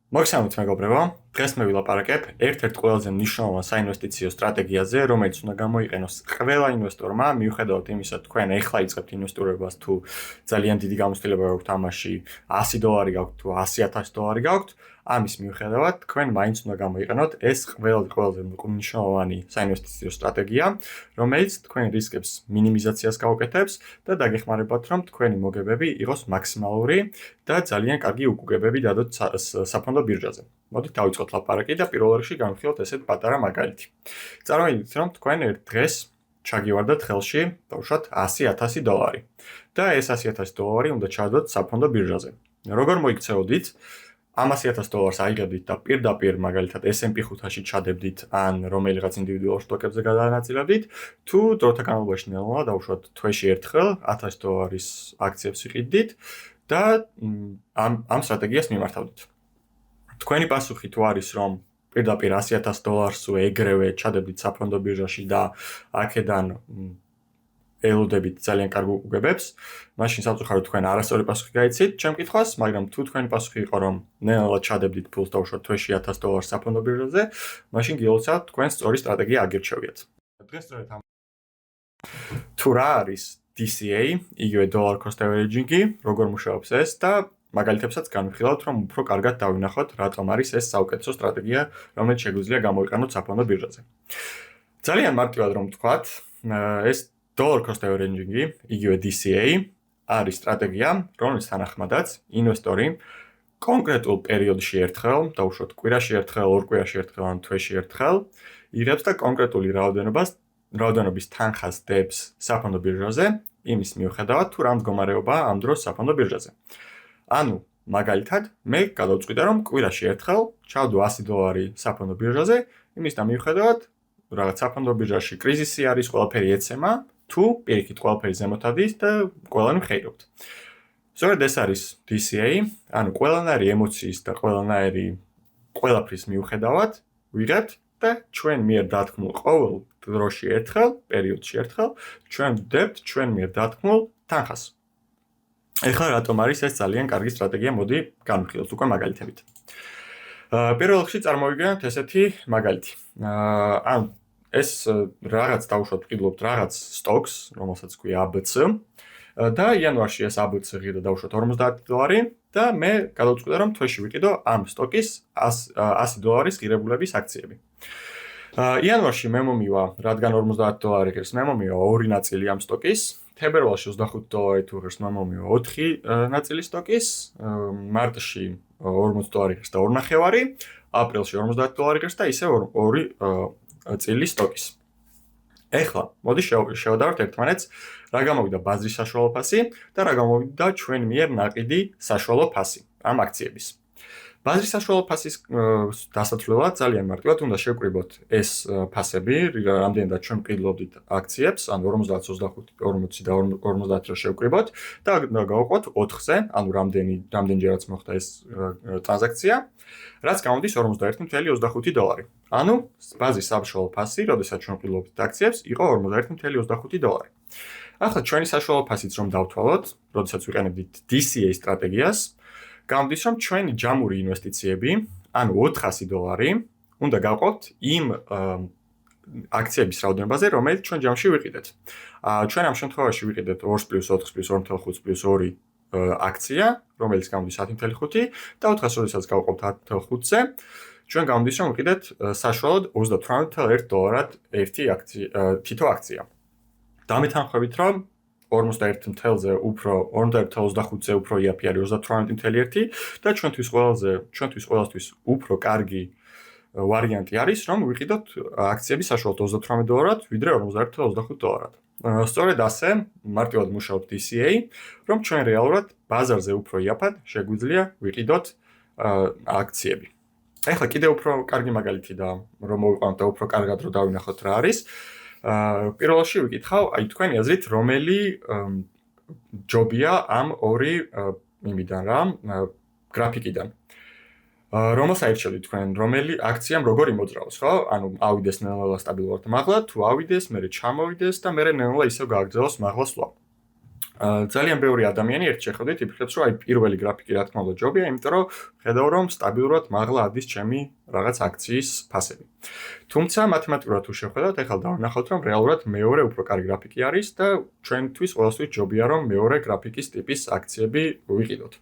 მოგესალმებით მეგობრებო, დღეს მე ვილაპარაკებ ერთ-ერთ ყველაზე მნიშვნელოვან საინვესტიციო სტრატეგიაზე, რომელიც უნდა გამოიყენოს ყველა ინვესტორმა, მიუხედავად იმისა, თქვენ ეხლა იწყებთ ინვესტირებას თუ ძალიან დიდი გამოცდილება გაქვთ ამაში, $100 გაქვთ თუ $100,000 გაქვთ, ამის მიუხედავად თქვენ მაინც უნდა გამოიყენოთ ეს ყველაზე მნიშვნელოვანი საინვესტიციო სტრატეგია, რომელიც თქვენ რისკებს მინიმიზაციას გაუკეთებს და დაგეხმარებათ, რომ თქვენი მოგებები იყოს მაქსიმალური და ძალიან კარგი უკუგებები დადოთ საფონდო ბირჟაზე. მოდით დავიწყოთ ლაპარაკი და პირველ რიგში განვიხილოთ ესეთ პატარა მაგალითი. წარმოიდგინეთ, რომ თქვენ ერთ დღეს ჩაგივარდათ ხელში, დავუშვათ $100,000 და ეს $100,000 უნდა ჩადოთ საფონდო ბირჟაზე. როგორ მოიქცეოდით? ამ $100,000 აიღებდით და პირდაპირ მაგალითად S&P 500-ში ჩადებდით ან რომელიღაც ინდივიდუალურ სტოკებზე გადაანაწილებდით, თუ დროთა განმავლობაში ნელ-ნელა დავუშვათ თვეში ერთხელ $100,000 აქციებს ვიყიდით და ამ სტრატეგიას მიმართავდით. თქვენი პასუხი თუ არის, რომ პირდაპირ $100,000-ს ეგრევე ჩადებდით საფონდო ბირჟაში და აქედან ელოდებით ძალიან კარგ უკუგებებს, მაშინ სამწუხაროდ თქვენ არასწორი პასუხი გაიცით ჩემ კითხვას, მაგრამ თუ თქვენი პასუხი იყო, რომ ნელ-ნელა ჩადებდით ფულს დავუშვათ თვეში $100,000 საფონდო ბირჟაზე, მაშინ გილოცავთ თქვენ სწორი სტრატეგია აგირჩევიათ. დღეს სწორედ ამ თუ რა არის DCA, იგივე dollar cost averaging-ი, როგორ მუშაობს ეს და მაგალითებსაც განვიხილავთ, რომ უფრო კარგად დავინახოთ, რატომ არის ეს საუკეთესო სტრატეგია, რომელიც შეგვიძლია გამოიყენოთ საფონდო ბირჟაზე. ძალიან მარტივად რომ ვთქვათ, ეს dollar cost averaging-ი, იგივე DCA, არის სტრატეგია, რომლის თანახმადაც ინვესტორი კონკრეტულ პერიოდში ერთხელ, დავუშვათ კვირაში ერთხელ, ორ კვირაში ერთხელ ან თვეში ერთხელ, იღებს და კონკრეტული რაოდენობის თანხას დებს საფონდო ბირჟაზე, იმის მიუხედავად, თუ რა მდგომარეობაა ამ დროს საფონდო ბირჟაზე. ანუ, მაგალითად, მე გადავწყვიტე, რომ კვირაში ერთხელ ჩავდო $100 საფონდო ბირჟაზე, იმის და მიუხედავად, რაღაც საფონდო ბირჟაში კრიზისი არის, ყველაფერი ეცემა, თუ პირიქით ყველაფერი ზემოთ ადის და ყველანი ვხეირობთ. სწორედ ეს არის DCA, ანუ ყველანაირი ემოციის და ყველაფრის მიუხედავად ვიღებთ და ჩვენ მიერ დათქმულ ყოველ დროში ერთხელ, პერიოდში ერთხელ, ჩვენ ვდებთ ჩვენ მიერ დათქმულ თანხას. ეხლა რატომ არის ეს ძალიან კარგი სტრატეგია, მოდი განვიხილოთ უკვე მაგალითებით. პირველ რიგში წარმოვიდგინოთ ესეთი მაგალითი. ანუ ეს რაღაც დავუშვათ ვყიდულობთ რაღაც სტოკს, რომელსაც ქვია ABC და იანვარში ეს ABC ღირდა დავუშვათ $50 და მე გადავწყვიტე, რომ თვეში ვიყიდო ამ სტოკის $100 ღირებულების აქციები. იანვარში მე მომივა, რადგან $50 ღირს, მე მომივა ორი ნაწილი ამ სტოკის, თებერვალში $25 თუ ღირს, მე მომივა 4 ნაწილი სტოკის, მარტში $40 ღირს და 2.5, აპრილში $50 ღირს და ისე ორი წილი სტოკის. ეხლა, მოდი შევადაროთ ერთმანეთს, რა გამოვიდა ბაზრის საშუალო ფასი და რა გამოვიდა ჩვენ მიერ ნაყიდი საშუალო ფასი ამ აქციების. ბაზრის საშუალო ფასის დასათვლელად ძალიან მარტივად უნდა შევკრიბოთ ეს ფასები, რამდენადაც ჩვენ ვყიდულობდით აქციებს, ანუ 50, 25, 40 და 50 რო შევკრიბოთ და გავყვოთ 4-ზე, ანუ რამდენჯერაც მოხდა ეს ტრანზაქცია, რაც გამოდის $41.25. ანუ ბაზრის საშუალო ფასი, როდესაც ჩვენ ვყიდულობდით აქციებს, იყო $41.25. ახლა ჩვენი საშუალო ფასიც რომ დავთვალოთ, როდესაც ვიყენებდით DCA სტრატეგიას, გამოდის, რომ ჩვენი ჯამური ინვესტიციები, ანუ $400 უნდა გავყოთ იმ აქციების რაოდენობაზე, რომელიც ჩვენ ჯამში ვიყიდეთ. ჩვენ ამ შემთხვევაში ვიყიდეთ 2+4+2.5+2 აქცია, რომელიც გამოდის 10.5 და 400, როდესაც გავყავთ 10.5-ზე, ჩვენ გამოდის, რომ ვიყიდეთ საშუალოდ $38.1 თითო აქცია. დამეთანხმებით, რომ 41.5-ზე უფრო 41.25-ზე უფრო იაფი არის 38.1 და ჩვენთვის ყველასთვის უფრო კარგი ვარიანტი არის, რომ ვიყიდოთ აქციები საშუალოდ $38, ვიდრე 41.25. სწორედ ასე, მარტივად მუშაობს DCA, რომ ჩვენ რეალურად ბაზარზე უფრო იაფად შეგვიძლია ვიყიდოთ აქციები. ეხლა კიდევ უფრო კარგი მაგალითი და რომ მოვიყვანოთ და უფრო კარგად რომ დავინახოთ რა არის. პირველში ვიკითხავ, აი თქვენი აზრით, რომელი ჯობია ამ ორი იმიდან რა, გრაფიკიდან. რომელს აირჩევთ თქვენ, რომელი აქციამ როგორ იმოძრაოს, ხო? ანუ ავიდეს ნელ-ნელა სტაბილურად მაღლა, თუ ავიდეს, მერე ჩამოვიდეს და მერე ნელ-ნელა ისევ გააგრძელოს მაღლა სვლა. ძალიან ბევრი ადამიანი ერთ შეხედვით იფიქრებს, რომ აი პირველი გრაფიკი რა თქმა უნდა ჯობია, იმიტომ რომ ხედავ რომ სტაბილურად მაღლა ადის ჩემი რაღაც აქციის ფასები. თუმცა მათემატიკურად თუ შევხედავთ, ახლა დავანახავთ, რომ რეალურად მეორე უფრო კარგი გრაფიკი არის და ჩვენთვის ყველასთვის ჯობია რომ მეორე გრაფიკის ტიპის აქციები ვიყიდოთ.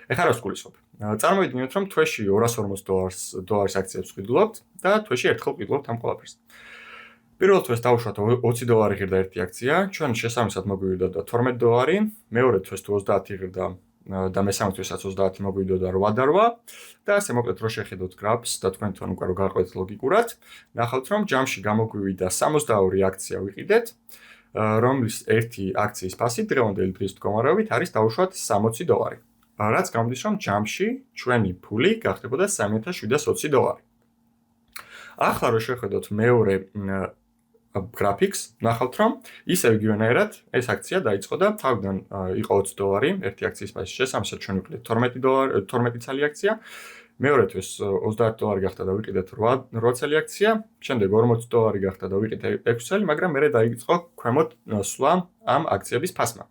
ეხლა რას გულისხმობ? წარმოვიდგინოთ, რომ თვეში $240 აქციებს ვყიდულობთ და თვეში ერთხელ ვყიდულობთ ამ ყველაფერს. პირველ თვეს დავუშვათ $20 ღირდა ერთი აქცია, ჩვენ შესაბამისად მოგვივიდოდა $12, მეორე თვეს თუ 30 ღირდა და მესამე თვესაც 30 მოგვივიდოდა 8 და 8 და ასე მოკლედ რო შეხედოთ გრაფს და თქვენთან უკვე რო გაყვეთ ლოგიკურად, ნახავთ რომ ჯამში გამოგვივიდა 62 აქცია ვიყიდეთ, რომლის ერთი აქციის ფასი დღევანდელი დღის მდგომარეობით არის დავუშვათ $60. რაც გამოდის რომ ჯამში ჩვენი ფული გახდებოდა $3720. ახლა რო შეხედოთ მეორე გრაფიკს, ნახავთ რომ ისევ იგივენაირად ეს აქცია დაიწყო და თავიდან იყო $20 ერთი აქციის ფასი, შესაბამისად ჩვენ ვიყიდეთ $12 цალი აქცია, მეორე თვეს $30 გახდა და ვიყიდეთ 8 цალი აქცია, შემდეგ $40 გახდა და ვიყიდეთ 6 цალი, მაგრამ მერე დაიწყო ქვემოთ სვლა ამ აქციების ფასმა.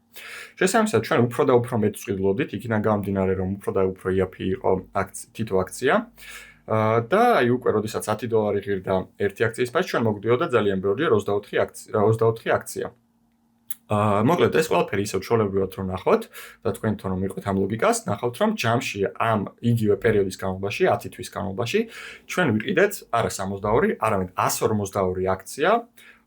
შესაბამისად ჩვენ უფრო და უფრო მეტ ვყიდულობდით, იქიდან გამომდინარე რომ უფრო და უფრო იაფი იყო თითო აქცია. და აი უკვე როდესაც $10 ღირდა ერთი აქციის ფასი ჩვენ მოგვდიოდა ძალიან ბევრი 24 აქცია. მოკლედ ეს ყველაფერი ისევ ჩვეულებრივად რომ ნახოთ და თქვენთან რომ მიყვეთ ამ ლოგიკას, ნახავთ რომ ჯამში ამ იგივე პერიოდის განმავლობაში, 10 თვის განმავლობაში ჩვენ ვიყიდეთ არა 62, არამედ 152 აქცია,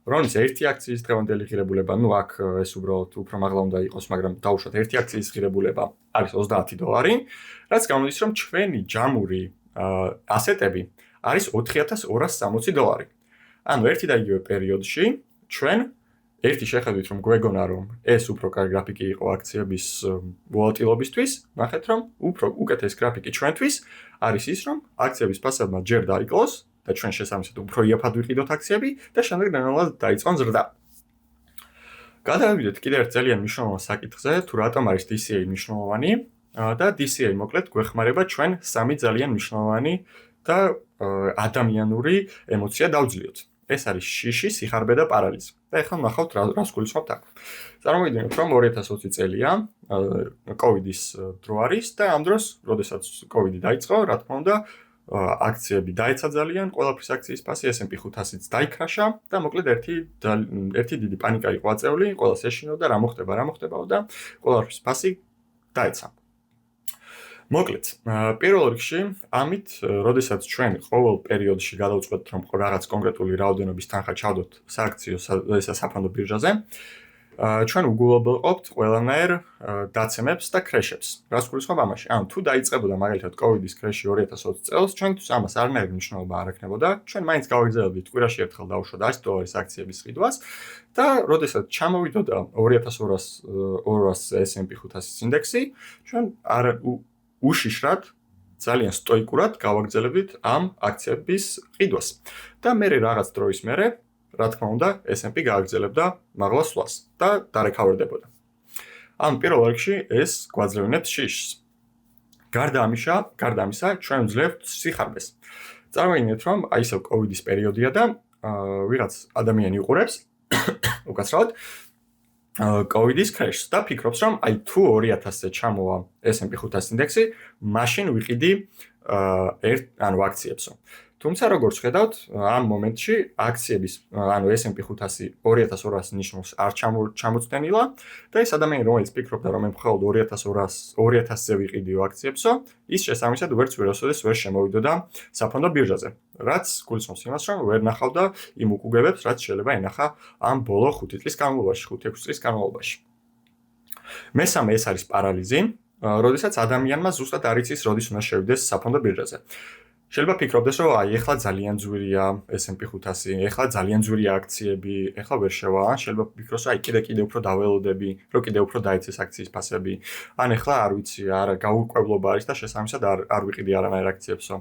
რომლის ერთი აქციის დღევანდელი ღირებულება, ნუ აქ ეს უბრალოდ უფრო მაღლა უნდა იყოს, მაგრამ დავუშვათ ერთი აქციის ღირებულება არის $30, რაც გამოდის რომ ჩვენი ჯამური ასეტები არის $4260. ანუ ერთი და იგივე პერიოდში ჩვენ ერთი შეხედვით რომ გვეგონა რომ ეს უფრო კარგი გრაფიკი იყო აქციების ვოლატილობისთვის, ნახეთ რომ უფრო უკეთეს გრაფიკი ჩვენთვის არის ის რომ აქციების ფასებმა ჯერ დაიკლოს და ჩვენ შესაბამისად უფრო იაფად ვიყიდოთ აქციები და შემდეგ ნელ-ნელა დაიწყონ ზრდა. გადავიდეთ კიდევ ერთ ძალიან მნიშვნელოვან საკითხზე, თუ რატომ არის DCA მნიშვნელოვანი. და DCA მოკლედ გვეხმარება ჩვენ სამი ძალიან მნიშვნელოვანი და ადამიანური ემოცია დავძლიოთ. ეს არის შიში, სიხარბე და პარალიზი. და ეხლა ნახავთ რას გულისხმობთ აქ. წარმოვიდგინოთ რომ 2020 წელია, კოვიდის დრო არის და ამ დროს, როდესაც კოვიდი დაიწყო, რა თქმა უნდა, აქციები დაეცა ძალიან, ყველაფრის აქციის ფასი S&P 500-იც დაიქრაშა და მოკლედ ერთი დიდი პანიკა იყო აწეული, ყველას ეშინოდა რა მოხდებაო და ყველაფრის ფასი დაეცა. მოკლედ, პირველ რიგში, ამით, როდესაც ჩვენ ყოველ პერიოდში გადავწყვეტთ, რომ რაღაც კონკრეტული რაოდენობის თანხა ჩავდოთ სააქციო საფონდო ბირჟაზე, ჩვენ უგულობელყოფთ ყველანაირ დაცემებს და ქრეშებს. რას გულისხმობ ამაში? ანუ თუ დაიწყებოდა მაგალითად კოვიდის ქრეში 2020 წელს, ჩვენთვის ამას არანაირი მნიშვნელობა არ ექნებოდა. ჩვენ მაინც გავაგზავნებდით კვირაში ერთხელ დავუშვათ $100 აქციების ყიდვას და როდესაც ჩამოვიდოდა 2200 S&P 500-ის ინდექსი, ჩვენ უშიშრად ძალიან სტოიკურად გავაგრძელებდით ამ აქციების ყიდვას. და მერე რაღაც დროის მერე, რა თქმა უნდა, S&P გააგრძელებდა მაღლა სვლას და დარეკავერდებოდა. ანუ პირველ რიგში ეს გვაძლევინებთ შიშს. გარდა ამისა, ჩვენ ვძლევთ სიხარბეს. წარმოვიდგინეთ, რომ აი ისევ კოვიდის პერიოდია და ვიღაც ადამიანი უყურებს უკაცრავად კოვიდის ქრეშს და ფიქრობს, რომ აი თუ 2000-ზე ჩამოვა S&P 500 ინდექსი, მაშინ ვიყიდი აქციებსო. თუმცა როგორც ხედავთ, ამ მომენტში აქციების, ანუ S&P 500 2200 ნიშნავს არ ჩამოწდენილა და ეს ადამიანი, რომელიც ფიქრობდა, რომ მე მხოლოდ 2200-ზე ვიყიდიო აქციებსო, ის შესაბამისად ვერასოდეს ვერ შემოვიდოდა საფონდო ბირჟაზე. რაც გულისხმობს იმას, რომ ვერ ნახავდა იმ უკუგებებს, რაც შეიძლება ენახა ამ ბოლო 5 წლის განმავლობაში, 5-6 წლის განმავლობაში. მესამე ეს არის პარალიზი, როდესაც ადამიანმა ზუსტად არ იცის, როდის უნდა შევიდეს საფონდო ბირჟაზე. შეიძლება ფიქრობდეს, რომ აი ეხლა ძალიან ძვირია S&P 500, ეხლა ძალიან ძვირია აქციები, ეხლა ვერ შევა, შეიძლება ფიქროს, რომ აი კიდე უფრო დაველოდები, რომ კიდე უფრო დაიცეს აქციის ფასები. ან ეხლა არ ვიცი, არა გაურკვევლობა არის და შესაბამისად არ ვიყიდი არანაირ აქციებსო.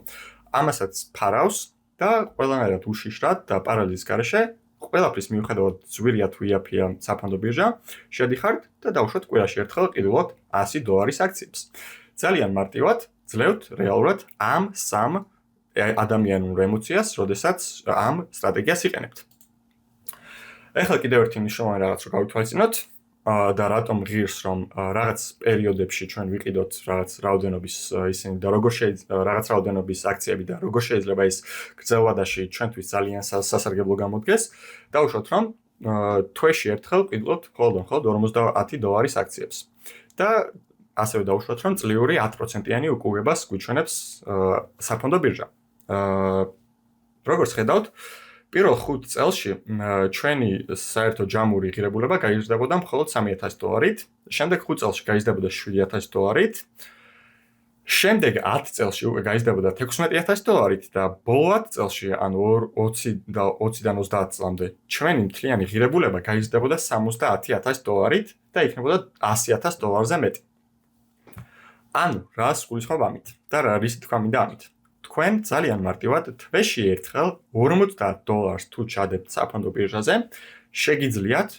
ამასაც ფარავს და ყველანაირად უშიშრად და პარალიზის გარეშე ყველაფრის მიუხედავად ძვირია თუ იაფია საფონდო ბირჟა, შედიხართ და დავუშვათ კვირაში ერთხელ ყიდულობთ $100 აქციებს. ძალიან მარტივად ძლევთ რეალურად ამ სამ ადამიანურ ემოციას, როდესაც ამ სტრატეგიას იყენებთ. ეხლა კიდევ ერთი მნიშვნელოვანი რაღაც რო გავითვალისწინოთ, და რატომ ღირს რომ რაღაც პერიოდებში ჩვენ ვიყიდოთ რაღაც რაოდენობის ისინი და როგორ შეიძლება რაღაც რაოდენობის აქციები და როგორ შეიძლება ეს გრძელვადაში ჩვენთვის ძალიან სასარგებლო გამოდგეს, დავუშვათ რომ თვეში ერთხელ ვყიდულობთ მხოლოდ $50 აქციებს. და ასევე დავუშვათ რომ წლიური 10%-იანი უკუღებას გვიჩვენებს საფონდო ბირჟა. როგორც ხედავთ, პირველ 5 წელში ჩვენი საერთო ჯამური ღირებულება გაიზრდებოდა მხოლოდ $3000-ით, შემდეგ 5 წელში გაიზრდებოდა $7000-ით, შემდეგ 10 წელში უკვე გაიზრდებოდა $16000-ით და ბოლო 10 წელში, ანუ 20-დან 30 წლამდე, ჩვენი მთლიანი ღირებულება გაიზრდებოდა $70000-ით და იქნებოდა $100,000-ზე მეტი. ანუ რას გულისხმობ ამით და რა რისი თქვა მინდა ამით? თქვენ ძალიან მარტივად თვეში ერთხელ $50 თუ ჩადებთ საფონდო ბირჟაზე, შეგიძლიათ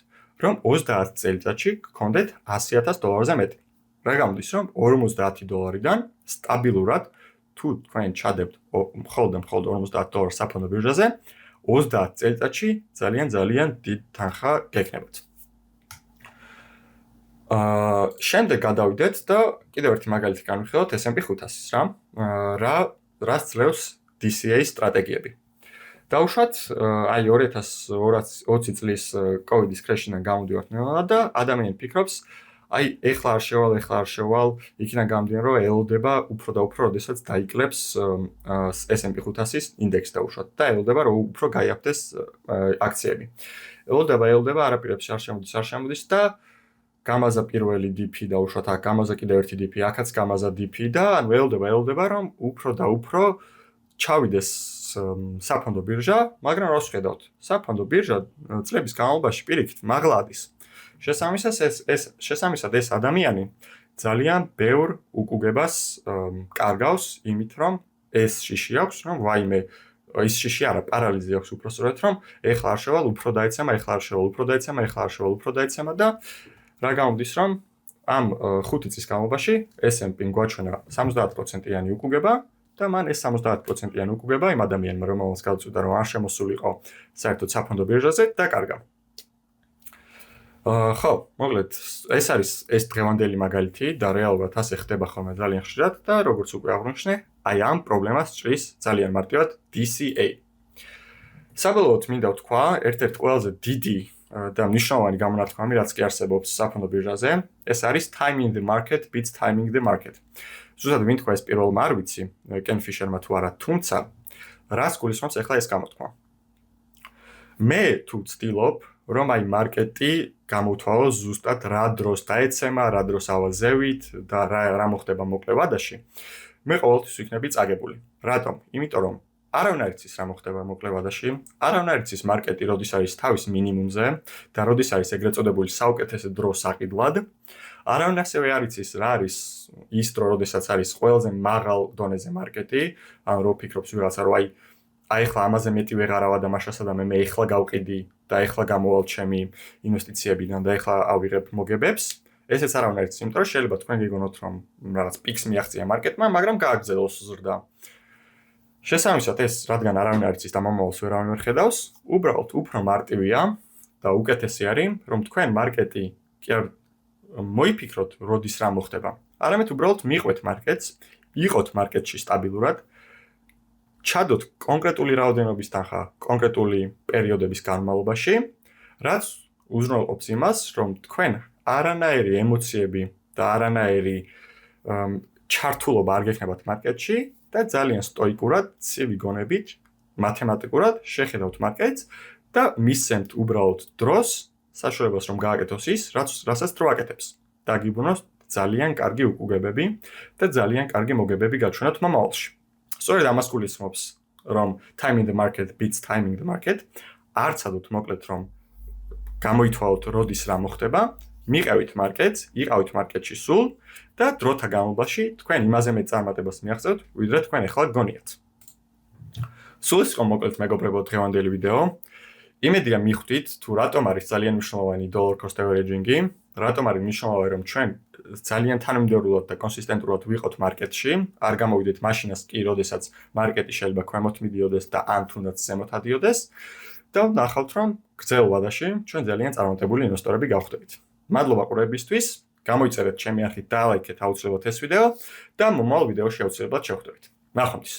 რომ 30 წელიწადში გქონდეთ $100,000-ზე მეტი. რა გამოდის რომ $50-დან სტაბილურად თუ თქვენ ჩადებთ მხოლოდ $50 საფონდო ბირჟაზე, 30 წელიწადში ძალიან დიდ თანხა გექნებათ. შემდეგ გადავიდეთ და კიდევ ერთი მაგალითი განვიხილოთ S&P 500-ის რას ძლევს DCA სტრატეგიები. დავუშვათ, აი 2020 წლის COVID-ის კრეშიდან გამოდივართ ნელა და ადამიანი ფიქრობს, აი ეხლა არ შევალ, იქიდან გამომდინარე რომ ელოდება უფრო და უფრო, როდესაც დაიკლებს S&P 500-ის ინდექსი დავუშვათ და ელოდება რომ უფრო გაიაფდეს აქციები. ელოდება, არაპირებს არ შემოდის და გამაზა პირველი DP დავუშვათ, აქ გამაზა კიდევ ერთი DP, აქაც გამაზა DP და ანუ ელოდება რომ უფრო და უფრო ჩავიდეს საფონდო ბირჟა, მაგრამ რას ხედავთ? საფონდო ბირჟა წლების განმავლობაში პირიქით მაღლა ადის. შესაბამისად ეს ადამიანი ძალიან ბევრ უკუგებას კარგავს იმით რომ ეს შიში აქვს, რომ ვაიმე ის შიში არა, პარალიზი აქვს უпроსტորად რომ ეხლა არ შევალ, უფრო დაიცემა და რა გამოდის რომ ამ 5 წლის განმავლობაში S&P-მ გვაჩვენა 70%-იანი უკუგება და მან ეს 70%-იანი უკუგება იმ ადამიანმა რომელსაც გავწვდა რომ არ შემოსულიყო საერთოდ საფონდო ბირჟაზე დაკარგა. ხო, მოკლედ ეს არის ეს დღევანდელი მაგალითი და რეალურად ასე ხდება ხოლმე ძალიან ხშირად და როგორც უკვე აღვნიშნე, აი ამ პრობლემას ჭრის ძალიან მარტივად DCA. საბოლოოდ მინდა ვთქვა, ერთ-ერთი ყველაზე დიდი და მნიშვნელოვანი გამონათქვამი, რაც კი არსებობს საფონდო ბირჟაზე, ეს არის timing the market beats timing the market. ზუსტად ვინ თქვა ეს პირველმა არ ვიცი, კენ ფიშერმა თუ არა, თუმცა რას გულისხმობს ახლა ეს გამოთქმა? მე თუ ვცდილობ, რომ აი მარკეტი გამოვთვალო ზუსტად რა დროს დაეცემა, რა დროს ავაზევით და რა მოხდება მოკლე ვადაში, მე ყოველთვის ვიქნები წაგებული. რატომ? იმიტომ რომ არავინ არ იცის რა მოხდება მოკლე ვადაში, არავინ არ იცის მარკეტი როდის არის თავის მინიმუმზე და როდის არის ეგრეთ წოდებული საუკეთესო დრო საყიდლად. არავინ ასევე არ იცის რა არის ის დრო, როდესაც არის ყველაზე მაღალ დონეზე მარკეტი, ან რო ფიქრობს ვიღაცა რომ აი ახლა ამაზე მეტი ვეღარავა და მაშასა და მე ახლა გავყიდი და ახლა გამოვალ ჩემი ინვესტიციებიდან და ახლა ავიღებ მოგებებს. ესეც არავინ არ იცის, იმიტომ რომ შეიძლება თქვენ გიგონოთ რომ რაღაც პიქს მიაღწია მარკეტმა, მაგრამ გააგრძელოს ზრდა. შესაბამისად ეს რადგან არავინ არ იცის და მომავალს ვერავინ ვერ ხედავს, უბრალოდ უფრო მარტივია და უკეთესი არის, რომ თქვენ მარკეტი კი არ მოიფიქროთ, როდის რა მოხდება. არამედ უბრალოდ მიყვეთ მარკეტს, იყოთ მარკეტში სტაბილურად, ჩადოთ კონკრეტული რაოდენობის თანხა კონკრეტული პერიოდების განმავლობაში, რაც უზრუნველყოფს იმას, რომ თქვენ არანაირი ემოციები და არანაირი ჩართულობა არ გექნებათ მარკეტში და ძალიან სტოიკურად, ცივი გონებით, მათემატიკურად შეხედავთ მარკეტს და მისცემთ უბრალოდ დროს, საშუალებას რომ გააკეთოს ის, რასაც დრო აკეთებს. და გიბრუნოს ძალიან კარგი უკუგებები და ძალიან კარგი მოგებები გაჩვენოთ მომავალში. სწორედ ამას გულისხმობს, რომ timing the market beats timing the market. არ ცადოთ მოკლედ რომ გამოითვალოთ როდის რა მოხდება, მიყევით მარკეტს, იყავით მარკეტში სულ და დროთა განმავლობაში თქვენ იმაზე მეტ წარმატებას მიაღწევთ, ვიდრე თქვენ ახლა გგონიათ. სულ ის იყო მოკლედ მეგობრებო დღევანდელი ვიდეო. იმედია მიხვდით თუ რატომ არის ძალიან მნიშვნელოვანი dollar cost averaging-ი, რატომ არის მნიშვნელოვანი რომ ჩვენ ძალიან თანმიმდევრულად და კონსისტენტურად ვიყოთ მარკეტში, არ გამოვიდეთ მაშინას კი, როდესაც მარკეტი შეიძლება ქვემოთ მიდიოდეს და ან თუნდაც ზემოთ ადიოდეს და ვნახავთ რომ გრძელ ვადაში ჩვენ ძალიან წარმატებული ინვესტორები გავხდებით. მადლობა ყურებისთვის. გამოიწერეთ ჩემი არხით და ლაიქეთ აუცილებლად ეს ვიდეო და მომავალ ვიდეოში აუცილებლად შევხვდებით. ნახვამდის.